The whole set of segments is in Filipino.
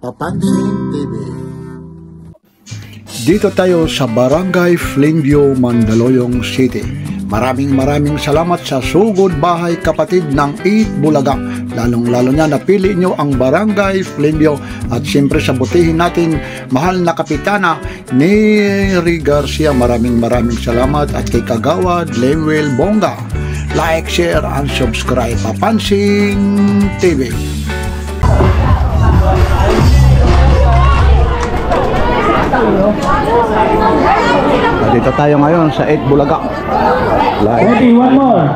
Papansin TV. Dito tayo sa Barangay Flaminview, Mandaluyong City. Maraming salamat sa Sugod Bahay Kapatid ng 8 Bulaga. Lalong-lalo na napili nyo ang Barangay Flaminview at siyempre sabutihin natin mahal na kapitana Neri Garcia. Maraming salamat at kay Kagawad Lemuel Bongga. Like, share, and subscribe. Papansin TV. Dito tayo ngayon sa 8 Bulaga. Ready, one more.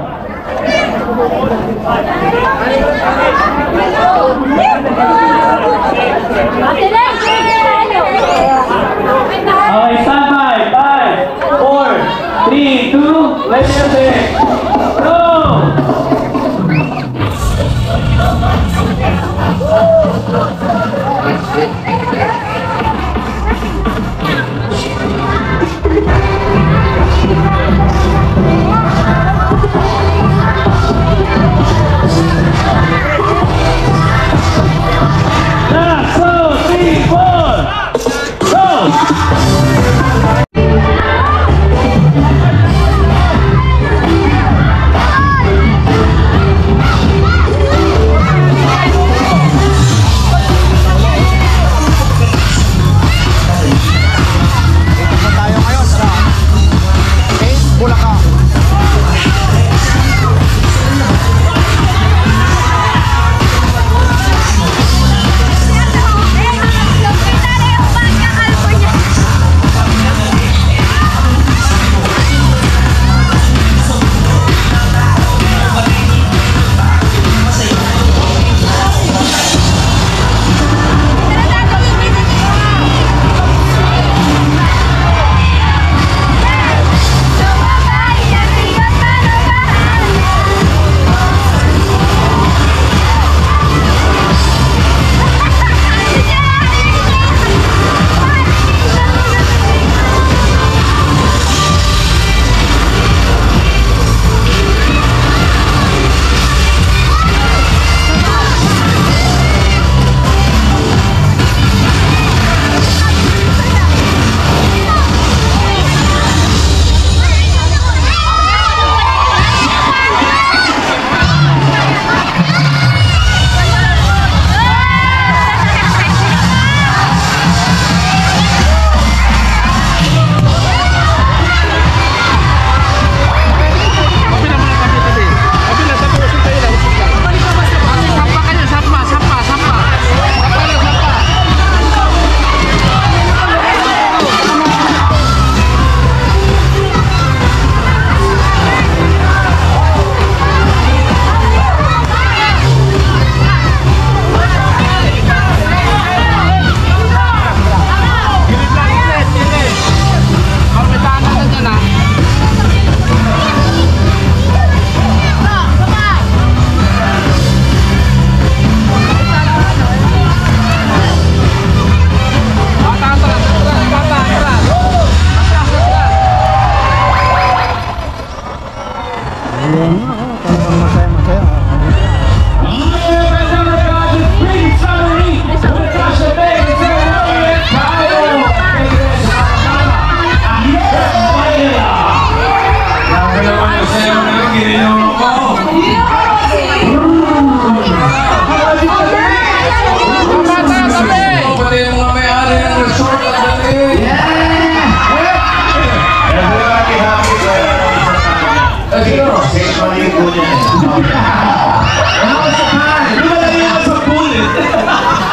Okay, stand by. 5, 4, 3, 2, let's music. Go!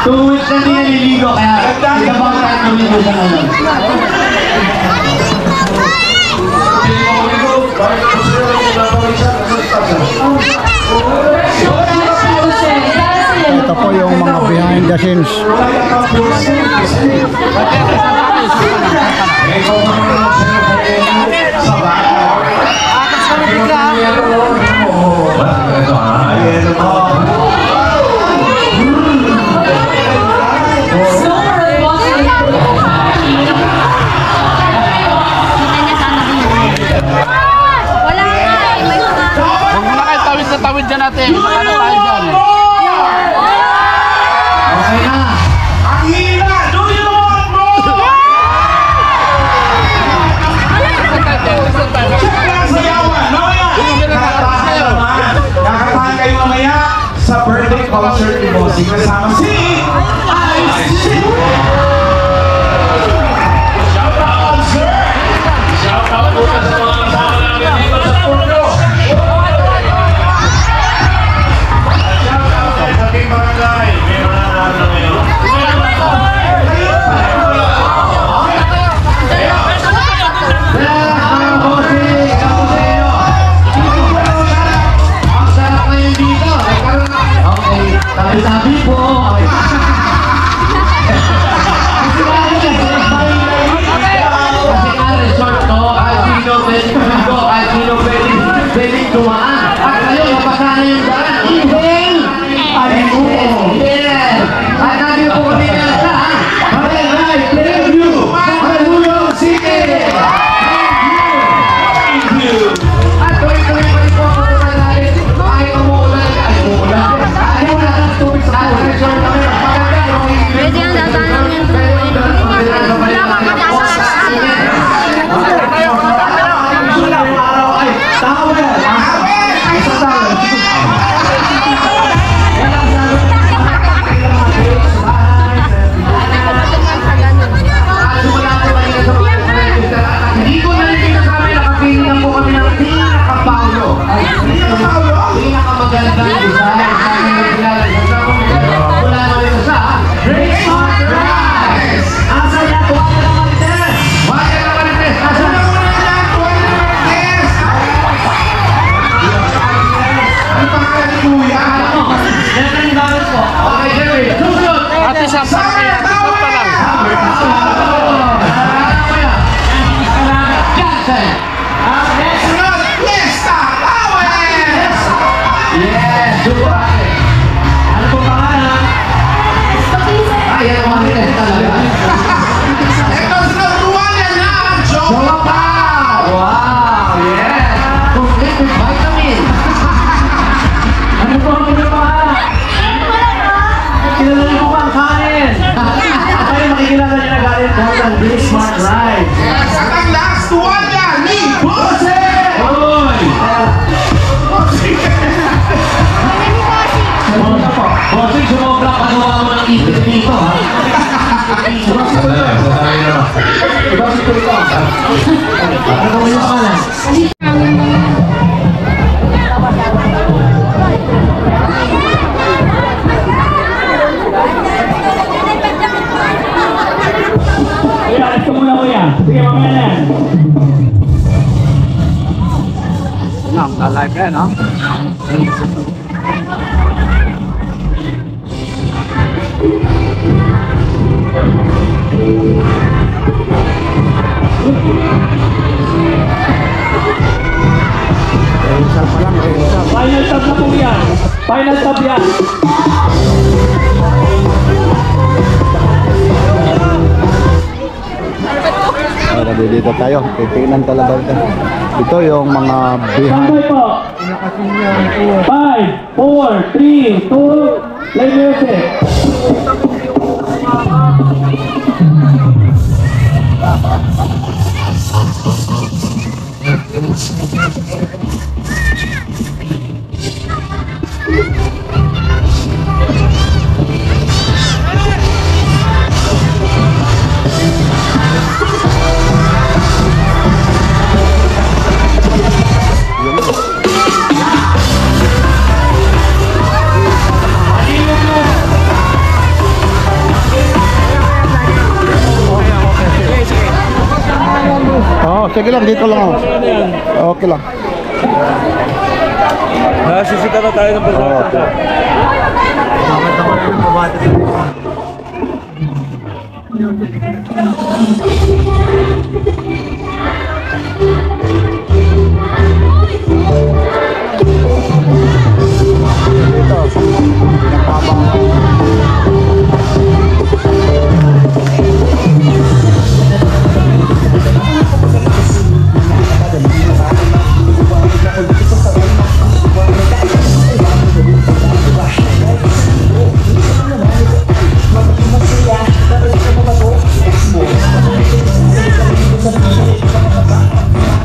Tuwit na niya niligo kaya hindi ba tayo niligo sa ngayon? Ito po yung mga behind the scenes. Tawid dyan natin. Ano tayo dyan? concert ni Bossing kasama si Ice. Shout out, sir! Shout out po sa mga kasama namin dito sa Puno. Shout out sa ating barangay. May mga ano ngayon. Sabi po. Kasi nga resort to, kahit sino pwedeng dumaan. At kayo, napasa na yung daan. Inhale! Inhale! At nabi po kami na sa Barangay Plainview, Mandaluyong City! Thank you! At tuloy-tuloy pa rin po ang pupunta natin. Kahit umuulan, ay umuulan. Ayaw na ng tubig sa puno. Resort kami, mas maganda. Pwede ang dasanan ng Smart Ride. Yes, at ang last one yan, ni Bossing! Hoy! Bossing! Bossing, sumobra ka gawa mo ng ipit dito, ha? Bossing ko ito. Ano mo yung pangalan? Ito muna kuya. Sige, mamaya na yan. Live yan, no? Final stop na po yan. Final stop yan. Dito tayo, titingnan talaga ito. Ito yung mga behind. Tambay po. 5, 4, 3, 2, play music. Sige lang, dito lang ako. Okay lang. Nasisita na tayo ng pagkakita. Thank you.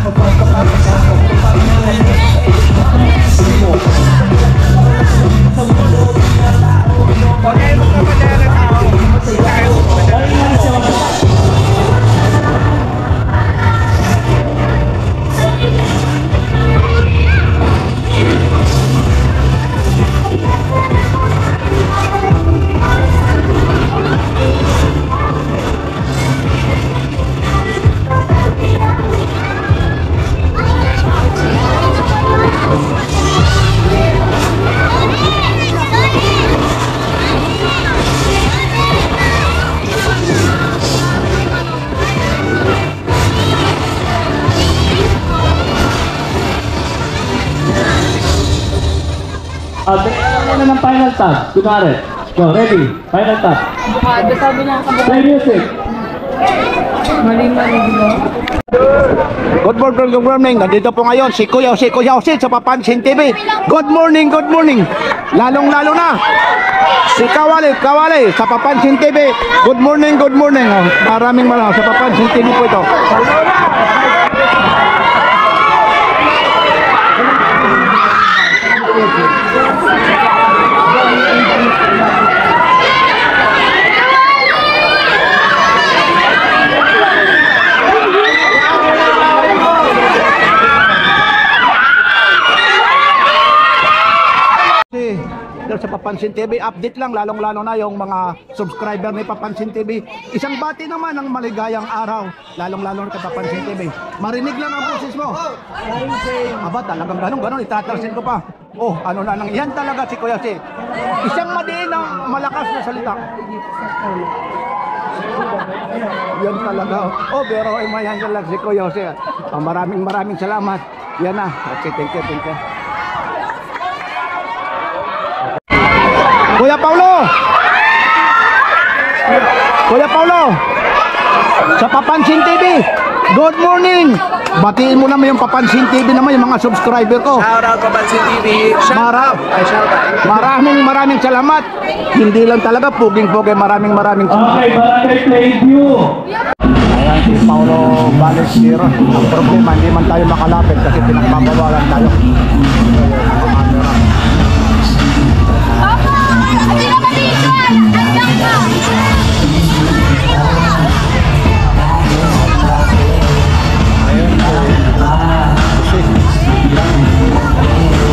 tab. Kunwari. Go, ready. Final tab. Sabi niya ang Play music. mali-mali, di ba? Good morning. Nandito po ngayon si Kuya Jose sa Papansin TV. Good morning. Lalong-lalo na si Kawali sa Papansin TV. Good morning. Oh, maraming sa Papansin TV po ito. Sa Papansin TV, update lang lalong-lalo na yung mga subscriber ni Papansin TV. Isang bati naman ng maligayang araw, lalong-lalo na kay Papansin TV. Marinig lang ang boses mo. Aba, talagang ganun, itatarsin ko pa. Oh, ano na nang yan talaga si Kuya Si. Isang madiin ng malakas na salita. Yan talaga. Oh, pero ay mayan lang si Kuya Si. Maraming salamat. Yan na. Okay, thank you. Kuya Paulo sa Papansin TV, good morning. Batiin mo naman yung Papansin TV naman, yung mga subscriber ko. Shout out Papansin TV. Shout out. Maraming salamat. Hindi lang talaga puging-pugi, maraming salamat. Okay, Barangay Plainview. Ayan si Paulo Balestero. Ang problema, hindi man tayo makalapit kasi pinagbabawalan tayo.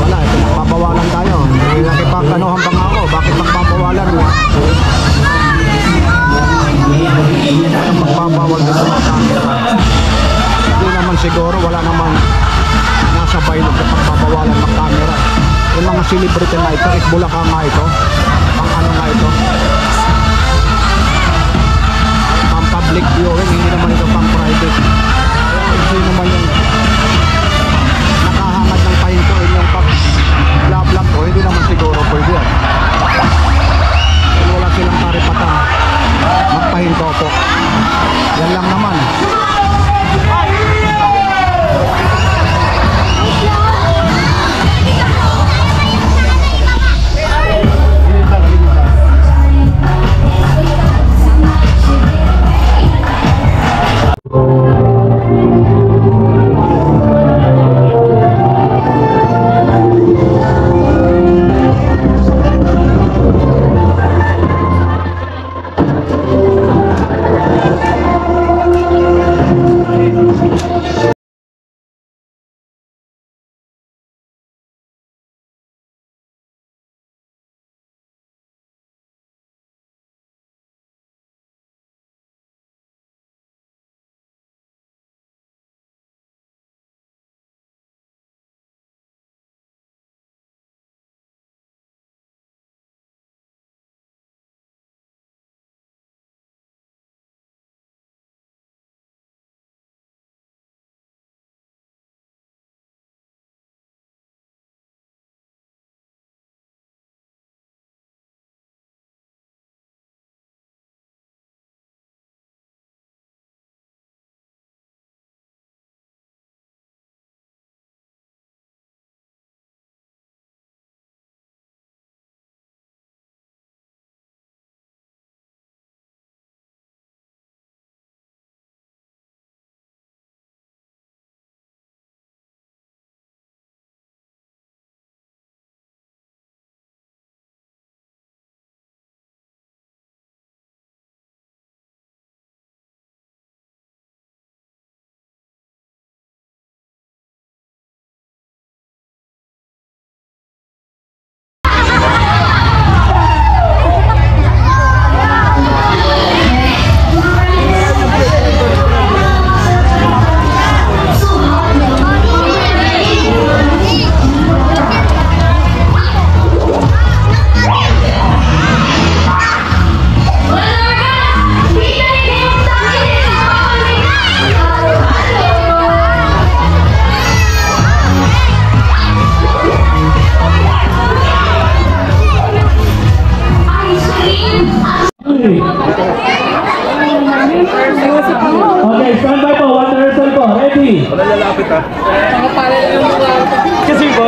Wala, pinagbabawalan tayo. Nakipagkanohan pa nga ako, bakit magbabawalan mo? Magbabawal dito mga camera. Hindi naman siguro, wala naman nasa baylog sa pagbabawalan ng camera. Yung mga celebrity na ito, Bulacan nga ito, pang ano nga ito, pang public viewing, hindi naman ito pang private. Kung sino man yung nakahangad ng pahintuin yung pag-vlog ko, hindi naman siguro pwede yan. Kung wala silang karipatan magpahinto po, yan lang naman. Wala lalapit ah. Kasi po.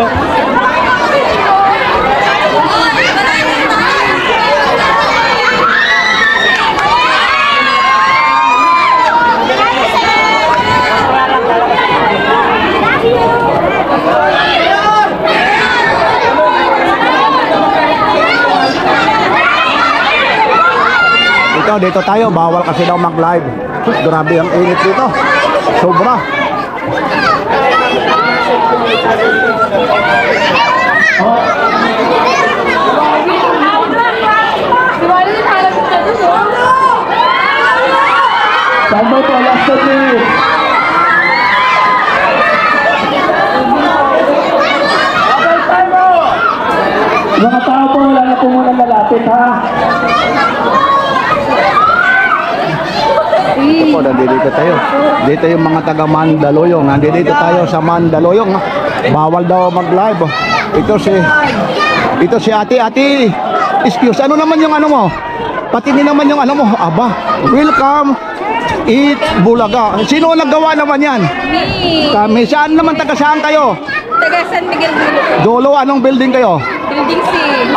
Dito tayo, bawal kasi daw mag-live. Grabe ang init dito. Sobra. Tambay po, last 10 minutes. Mga tao po, wala na po muna lalapit ha. Ito po, nandito tayo. Dito yung mga taga Mandaluyong. Nandito tayo sa Mandaluyong. Bawal daw mag-live. Ito si ate. Excuse, ano naman yung ano mo? Patinin naman yung ano mo. Aba, welcome. Eat Bulaga. Sino ang naggawa naman yan? Kami. Saan naman, taga saan kayo? Taga San Miguel Dolo, anong building kayo? Building C.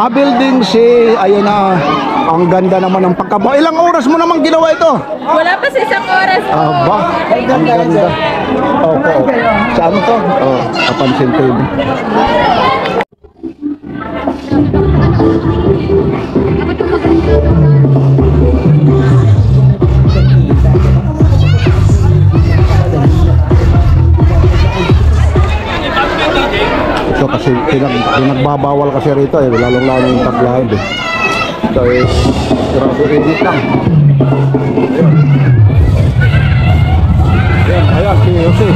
Building C. Ayun na. Ang ganda naman ng pagkabaw. Ilang oras mo namang ginawa ito? Wala pa sa isang oras po. Aba, ang ganda. Opo. Saan to? Oh, Kapansin TV. So kasi pinagbabawal kasi rito eh, lalong-lalo yung pag-live eh. So eh, grabe edit lang. Ayan, si Jose.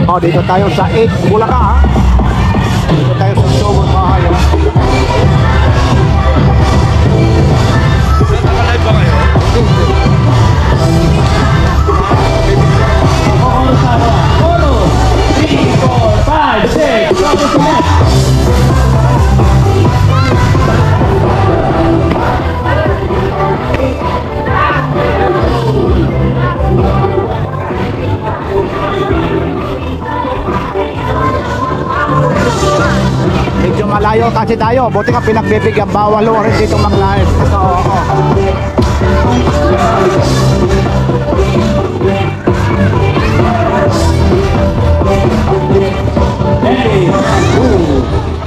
Oh, dito tayo sa 8 Bulaga ha. Dito tayo sa Sugod Bahay ha. Naka-live ba kayo? Photo, 3, 4, 5, 6, double connect. Medyo malayo kasi tayo. Buti ka pinagbibigyan. Bawal o rin dito mag-live.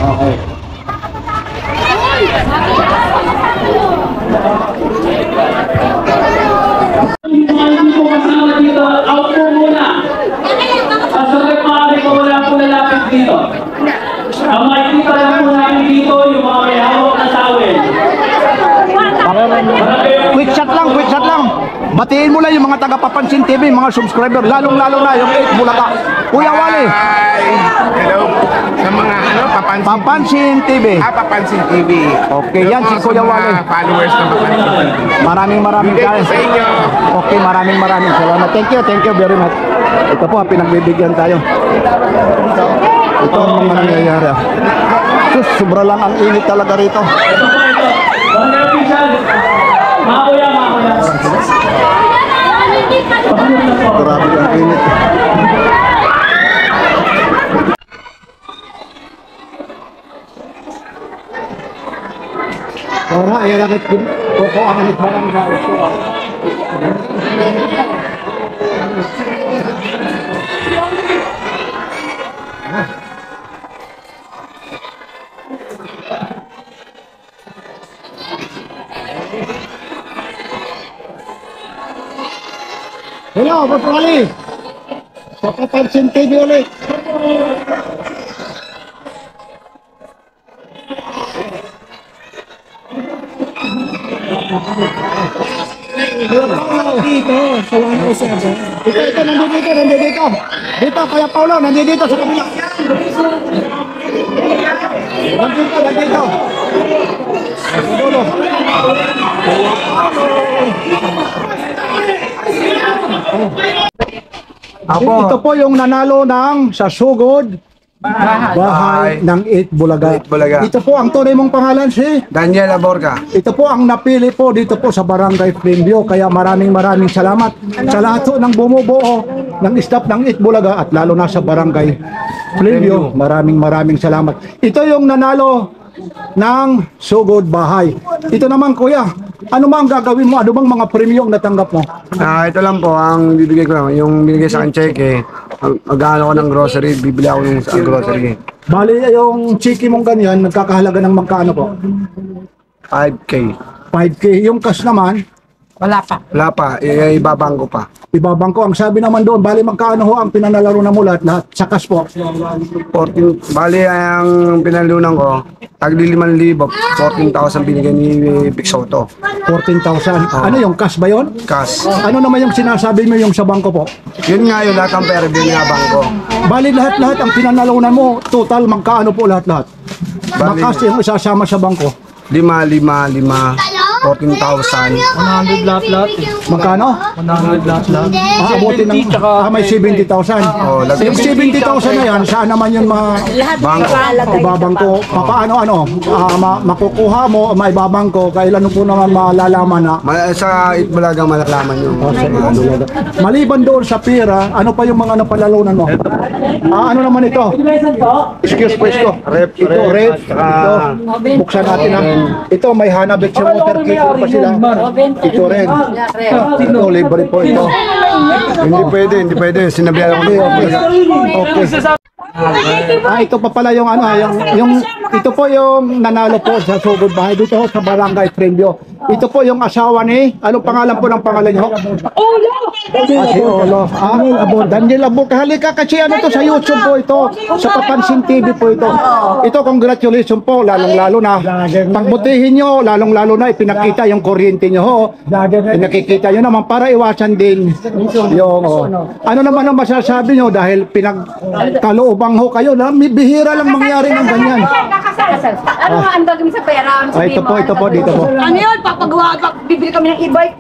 Okay. Hindi po kasama dito, out po muna. Sasagot maaari po wala po lalapit dito. Ang makikita lang po namin dito, yung mga may hawak na towel. Quick shot lang. Batiin mo lang yung mga taga Papansin TV, mga subscriber, lalong-lalo na yung 8 Bulaga. Kuya Wally, Hi! Hello! Sa mga Papansin TV. Papansin TV. Okay, yan si Hello Kuya sa mga Wally. followers ng Papansin TV. Maraming Bigay ko tayo. sa inyo. Okay, maraming salamat. Thank you very much. Ito po, pinagbibigyan tayo. Ito ang mga nangyayari. Sus, sobra lang ang init talaga rito. Ito po ito. Mga official. Mga kuya. Pagod na po. Grabe ang init. Ora, ayan ang koko ang anit barangay. Hello, Boss Wally. Sa Papansin TV ulit. Dito, sa 107. Ito, nandito. Dito, Kuya Paulo, nandito sa kabila. Nandito. Sa dulo. Ito po yung nanalo ng sa Sugod Bahay ng Itbulaga. Itbulaga. Ito po ang tunay mong pangalan, si? Daniel Aborca. Ito po ang napili po dito po sa Barangay Flaminview. Kaya maraming salamat sa lahat po ng bumubuo ng staff ng Itbulaga at lalo na sa Barangay Flaminview. Maraming salamat. Ito yung nanalo ng sugod bahay. Ito naman kuya, ano ba ang gagawin mo? Ano bang mga premyo ang natanggap mo? Ito lang po ang bibigay ko. Yung binigay sa akin cheque, mag-ano ko ng grocery, bibili ako ng grocery. Bali, yung chiki mong ganyan, nagkakahalaga ng magkano po? 5K. 5K. Yung cash naman, Wala pa, ibabang ko pa. ibabang ko. Ang sabi naman doon, bali magkano ho ang pinanalaro na mo lahat sa cash po? 14, bali ang pinalunan ko, tagli 5,000, 14,000 binigay ni Big Soto. 14,000. Ano yung cash ba yon? Cash. Ano naman yung sinasabi mo yung sa bangko po? Yun nga yung lahat ng pera binabang ko. Bali lahat ang pinanalunan mo, total magkano po lahat? Bali- Bakas yung isasama sa bangko. 5, 14,000. 100 lahat. Magkano? 100 lahat. Aabutin ng may 70,000. Oh, Yung 70,000 na yan, saan naman yun Bangko. ibabangko? Paano? Makukuha mo, maibabangko, kailan po naman malalaman na Sa Itbulaga malalaman yung maliban doon sa pera, ano pa yung mga napalalunan mo? Ano naman ito? Excuse po ito. Ito, ref. Ito, buksan natin ha. Ito, may Hanabet sa water keeper pa sila. Ito rin. Ito, libre po ito. Hindi pwede. Sinabihan ko. Okay. Ito pa pala yung ito po yung nanalo po sa sugod bahay dito sa Barangay Flaminview. Ito po yung asawa ni, anong pangalan po ng pangalan niyo? Si Olo. Daniel Abo. Halika kasi ano to sa YouTube po ito. Sa Papansin TV po ito. Ito, congratulations po. Lalong-lalo na. Pagbutihin nyo, lalong-lalo na ipinakita yung kuryente nyo. Ho. Pinakikita nyo naman para iwasan din yung ano naman ang masasabi nyo dahil pinagkaloobang ho kayo. Bihira lang mangyari ng ganyan. Ano nga ang bagay mo sa pera? Ito po, dito po. Ano yun? Bibili kami ng e-bike.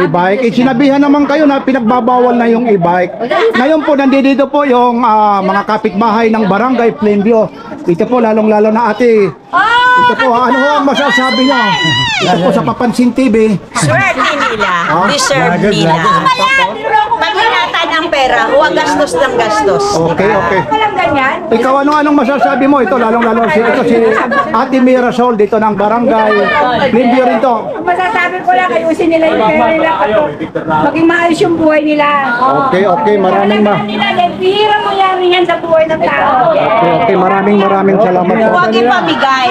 E-bike. Sinabihan naman kayo na pinagbabawal na yung e-bike. Ngayon po, nandito po yung mga kapitbahay ng Barangay Flaminview. Ito po, lalong-lalo na ate. Ito po, ano ho ang masasabi nyo? Ito po sa Papansin TV. Swerte nila. Deserve nila. Pag-ingatan ang pera, huwag gastos ng gastos. Okay. Walang ganyan. Ikaw, anong masasabi mo? Ito, lalong-lalo si Ate Mirasol dito ng Barangay Flaminview rin to. Masasabi ko lang, ayusin nila yung pera nila. Maging maayos yung buhay nila. Okay, maraming Bihira mo yan sa buhay ng tao. Okay, maraming salamat po. Huwag ipamigay.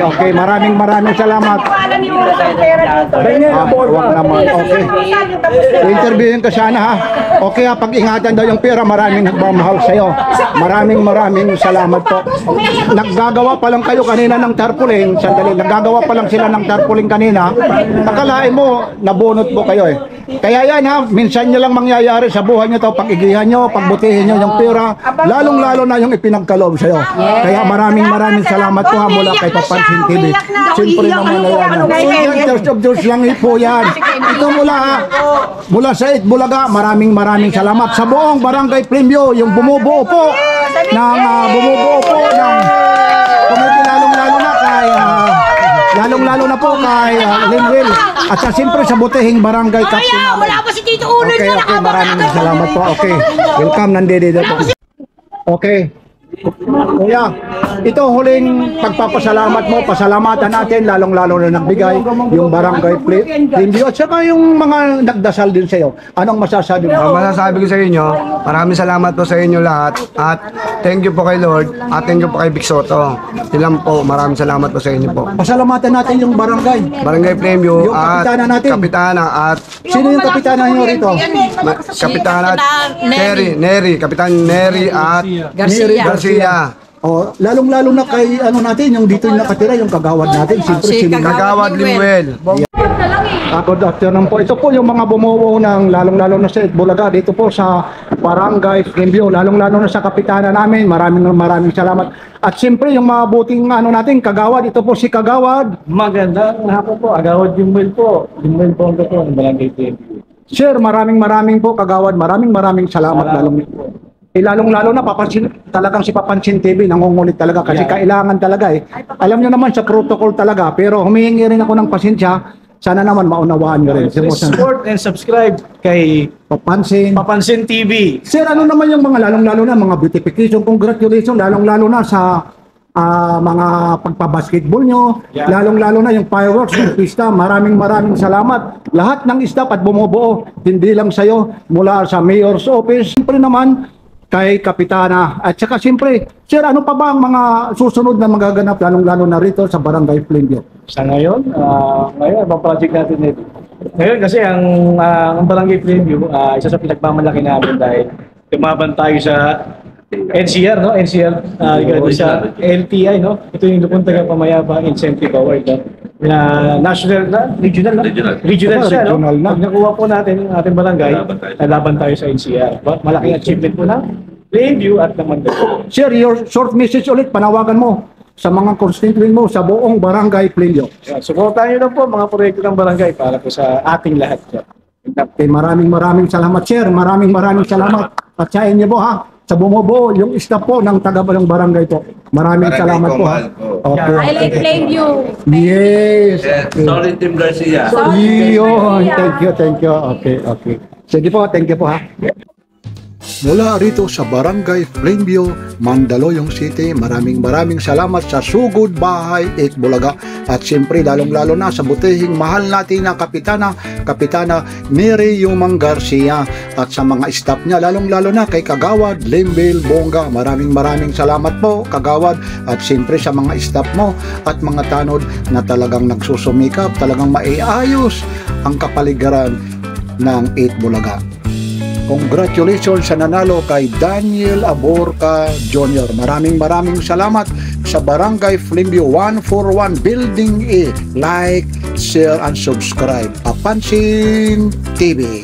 Okay, maraming salamat. Alam niyo oras ang pera dito. Wag naman, okay. Interviewin ka sana ha. Okay ha, pag-ingatan daw yung pera, maraming nagmamahal sa'yo. Maraming salamat po. Naggagawa pa lang kayo kanina ng tarpaulin. Sandali, naggagawa pa lang sila ng tarpaulin kanina. Akalain mo, nabunot mo kayo eh. Kaya yan ha, minsan nyo lang mangyayari sa buhay nyo to, pag-igihan nyo, pagbutihin nyo yung pera, lalong-lalo na yung ipinagkaloob sa'yo. Kaya maraming salamat po ha mula kay Papansin TV. Siyempre naman na yan. Diyos lang po yan. Ito mula sa Itbulaga, maraming salamat sa buong Barangay Flaminview, yung bumubuo po ng committee, lalong-lalo na po kay Linwil at siyempre sa butihing barangay captain. Wala pa si Tito Ulo. Okay, maraming salamat po. Okay, welcome, nandito po. Okay. Kuya, ito huling pagpapasalamat mo, pasalamatan natin lalong-lalo na nagbigay yung Barangay Flaminview at saka yung mga nagdasal din sa iyo. Anong masasabi mo? Masasabi ko sa inyo, maraming salamat po sa inyo lahat at thank you po kay Lord at thank you po kay Big Soto. Ilan po, maraming salamat po sa inyo po. Pasalamatan natin yung barangay. Barangay Flaminview Yung at kapitana natin. kapitana at Sino yung kapitana niyo rito? kapitana Kapitan Neri at Garcia. Lalong-lalo na kay natin, yung dito yung nakatira, yung kagawad natin. Siyempre, Kagawad Limuel. Good afternoon po. Ito po yung mga bumuo ng lalong-lalo na sa Itbulaga dito po sa Barangay Flaminview, lalong-lalo na sa kapitana namin. Maraming salamat. At siyempre yung mabuting natin, kagawad. Ito po si Kagawad. Magandang hapon po. Agawad Limuel po. Limuel po ang Barangay TV. Sir, maraming po Kagawad. Maraming salamat lalong. lalong-lalo na talagang si Papansin TV nangungulit talaga kasi kailangan talaga eh. Alam nyo naman sa protocol talaga, pero humihingi rin ako ng pasensya. Sana naman maunawaan nyo rin. Support and subscribe kay Papansin TV. Sir, ano naman yung mga lalong-lalo na mga beautification, congratulations, lalong-lalo na sa mga pagpabasketball nyo, lalong-lalo na yung fireworks, yung pista. Maraming salamat. Lahat ng staff at bumubuo, hindi lang sa'yo, mula sa mayor's office. Siyempre naman, kay Kapitana. At saka siyempre, sir, ano pa ba ang mga susunod na magaganap, lalong-lalo na rito sa Barangay Flaminview? Sa ngayon, ang project natin nito. Ngayon kasi ang Barangay Flaminview, isa sa pinagmamalaki namin dahil tumaban tayo sa NCR, no? NCR, sa LTI, no? Ito yung Lupon Tagapamayaba Incentive Award, no? National na, regional siya, no? Pag nakuha po natin ang ating barangay, laban tayo sa NCR. Malaking achievement po na Flaminview at naman dito. Sir, your short message ulit, panawagan mo sa mga constituent mo sa buong Barangay Flaminview. Suportahan nyo lang po mga proyekto ng barangay para po sa ating lahat. Okay, maraming salamat, sir. Maraming salamat. At sa inyo po, ha? Sa bumubuo, yung staff po ng taga-balong barangay po. Maraming salamat po, ha? Okay. I like Flaminview. Yes. Solid Team Garcia. Yun. Thank you. Okay. Sige po, thank you po, ha? Mula rito sa Barangay Flaminview, Mandaluyong City, maraming salamat sa Sugod Bahay 8 Bulaga. At siyempre, lalong-lalo na sa butihing mahal natin na Kapitana Mary Yumang Garcia. At sa mga staff niya, lalong-lalo na kay Kagawad Limbil Bongga. Maraming salamat po, Kagawad. At siyempre sa mga staff mo at mga tanod na talagang nagsusumikap, talagang maiayos ang kapaligiran ng 8 Bulaga. Congratulations sa nanalo kay Daniel Aborca Jr. Maraming salamat sa Barangay Flaminview 141 Building A. Like, share, and subscribe. Papansin TV.